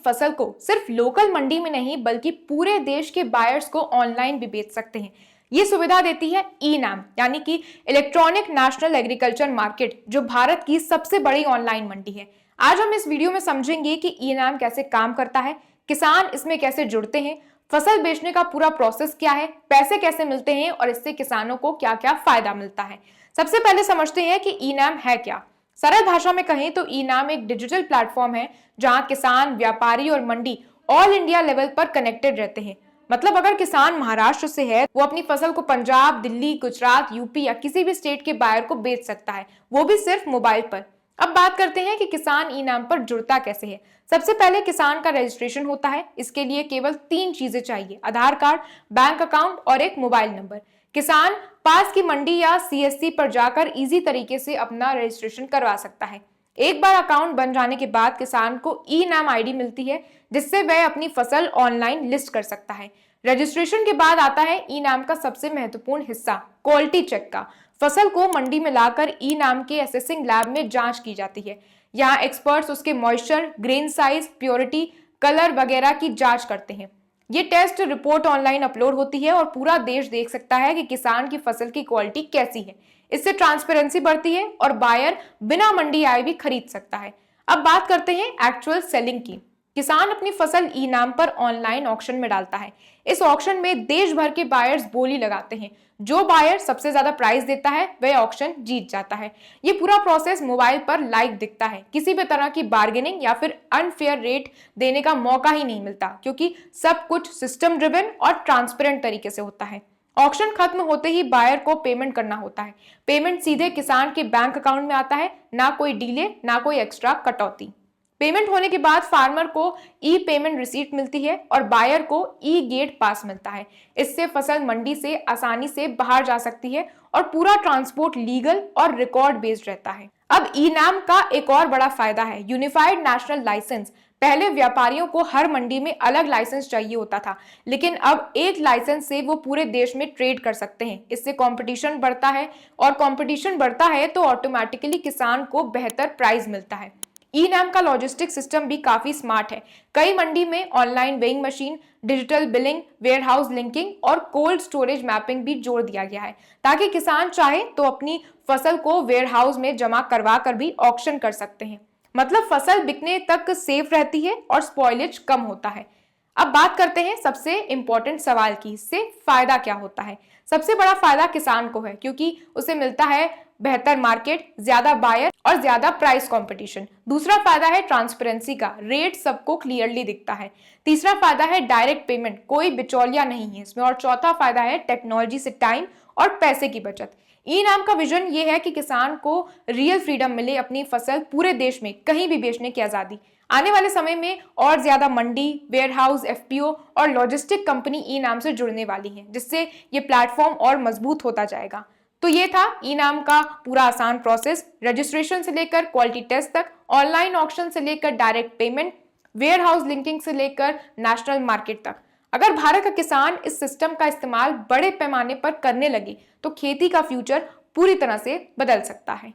फसल को सिर्फ लोकल मंडी में नहीं बल्कि पूरे देश के बायर्स को ऑनलाइन भी बेच सकते हैं। ये सुविधा देती है ई नाम यानी कि इलेक्ट्रॉनिक नेशनल एग्रीकल्चर मार्केट, जो भारत की सबसे बड़ी ऑनलाइन मंडी है। आज हम इस वीडियो में समझेंगे कि ई नाम कैसे काम करता है, किसान इसमें कैसे जुड़ते हैं, फसल बेचने का पूरा प्रोसेस क्या है, पैसे कैसे मिलते हैं और इससे किसानों को क्या क्या फायदा मिलता है। सबसे पहले समझते हैं कि ई नाम है क्या। सरल भाषा में कहें तो ई नाम एक डिजिटल प्लेटफॉर्म है जहां किसान, व्यापारी और मंडी ऑल इंडिया लेवल पर कनेक्टेड रहते हैं। मतलब अगर किसान महाराष्ट्र से है, वो अपनी फसल को पंजाब, दिल्ली, गुजरात, यूपी या किसी भी स्टेट के बायर को बेच सकता है, वो भी सिर्फ मोबाइल पर। अब बात करते हैं कि किसान ई नाम पर जुड़ता कैसे है। सबसे पहले किसान का रजिस्ट्रेशन होता है। इसके लिए केवल 3 चीजें चाहिए: आधार कार्ड, बैंक अकाउंट और एक मोबाइल नंबर। किसान पास की मंडी या सीएससी पर जाकर इजी तरीके से अपना रजिस्ट्रेशन करवा सकता है। एक बार अकाउंट बन जाने के बाद किसान को ई नाम आईडी मिलती है, जिससे वह अपनी फसल ऑनलाइन लिस्ट कर सकता है। रजिस्ट्रेशन के बाद आता है ई नाम का सबसे महत्वपूर्ण हिस्सा, क्वालिटी चेक का। फसल को मंडी में लाकर ई नाम के असेसिंग लैब में जांच की जाती है। यहाँ एक्सपर्ट्स उसके moisture, grain size, purity, colour वगैरह की जांच करते हैं। ये टेस्ट रिपोर्ट ऑनलाइन अपलोड होती है और पूरा देश देख सकता है कि किसान की फसल की क्वालिटी कैसी है। इससे ट्रांसपेरेंसी बढ़ती है और बायर बिना मंडी आए भी खरीद सकता है। अब बात करते हैं एक्चुअल सेलिंग की। किसान अपनी फसल ई नाम पर ऑनलाइन ऑक्शन में डालता है। इस ऑक्शन में देश भर के बायर्स बोली लगाते हैं। जो बायर सबसे ज्यादा प्राइस देता है वह ऑक्शन जीत जाता है। ये पूरा प्रोसेस मोबाइल पर लाइव दिखता है। किसी भी तरह की बार्गेनिंग या फिर अनफेयर रेट देने का मौका ही नहीं मिलता, क्योंकि सब कुछ सिस्टम ड्रिवन और ट्रांसपेरेंट तरीके से होता है। ऑक्शन खत्म होते ही बायर को पेमेंट करना होता है। पेमेंट सीधे किसान के बैंक अकाउंट में आता है, ना कोई डिले, ना कोई एक्स्ट्रा कटौती। पेमेंट होने के बाद फार्मर को ई पेमेंट रिसीट मिलती है और बायर को ई गेट पास मिलता है। इससे फसल मंडी से आसानी से बाहर जा सकती है और पूरा ट्रांसपोर्ट लीगल और रिकॉर्ड बेस्ड रहता है। अब ई नाम का एक और बड़ा फायदा है यूनिफाइड नेशनल लाइसेंस। पहले व्यापारियों को हर मंडी में अलग लाइसेंस चाहिए होता था, लेकिन अब एक लाइसेंस से वो पूरे देश में ट्रेड कर सकते हैं। इससे कंपटीशन बढ़ता है और कंपटीशन बढ़ता है तो ऑटोमेटिकली किसान को बेहतर प्राइस मिलता है। ई नाम का लॉजिस्टिक सिस्टम भी काफी स्मार्ट है। कई मंडी में online weighing machine, digital billing, warehouse linking और कोल्ड स्टोरेज मैपिंग भी जोड़ दिया गया है, ताकि किसान चाहे तो अपनी फसल को वेयरहाउस में जमा करवा कर भी ऑक्शन कर सकते हैं। मतलब फसल बिकने तक सेफ रहती है और स्पॉइलेज कम होता है। अब बात करते हैं सबसे इंपॉर्टेंट सवाल की, इससे फायदा क्या होता है। सबसे बड़ा फायदा किसान को है, क्योंकि उसे मिलता है बेहतर मार्केट, ज्यादा बायर और ज्यादा प्राइस कंपटीशन। दूसरा फायदा है ट्रांसपेरेंसी का, रेट सबको क्लियरली दिखता है। तीसरा फायदा है डायरेक्ट पेमेंट, कोई बिचौलिया नहीं है इसमें। और चौथा फायदा है टेक्नोलॉजी से टाइम और पैसे की बचत। ई नाम का विजन ये है कि किसान को रियल फ्रीडम मिले, अपनी फसल पूरे देश में कहीं भी बेचने की आजादी। आने वाले समय में और ज्यादा मंडी, वेयरहाउस, एफपीओ और लॉजिस्टिक कंपनी ई नाम से जुड़ने वाली हैं, जिससे ये प्लेटफॉर्म और मजबूत होता जाएगा। तो ये था ई नाम का पूरा आसान प्रोसेस, रजिस्ट्रेशन से लेकर क्वालिटी टेस्ट तक, ऑनलाइन ऑक्शन से लेकर डायरेक्ट पेमेंट, वेयरहाउस लिंकिंग से लेकर नेशनल मार्केट तक। अगर भारत का किसान इस सिस्टम का इस्तेमाल बड़े पैमाने पर करने लगे तो खेती का फ्यूचर पूरी तरह से बदल सकता है।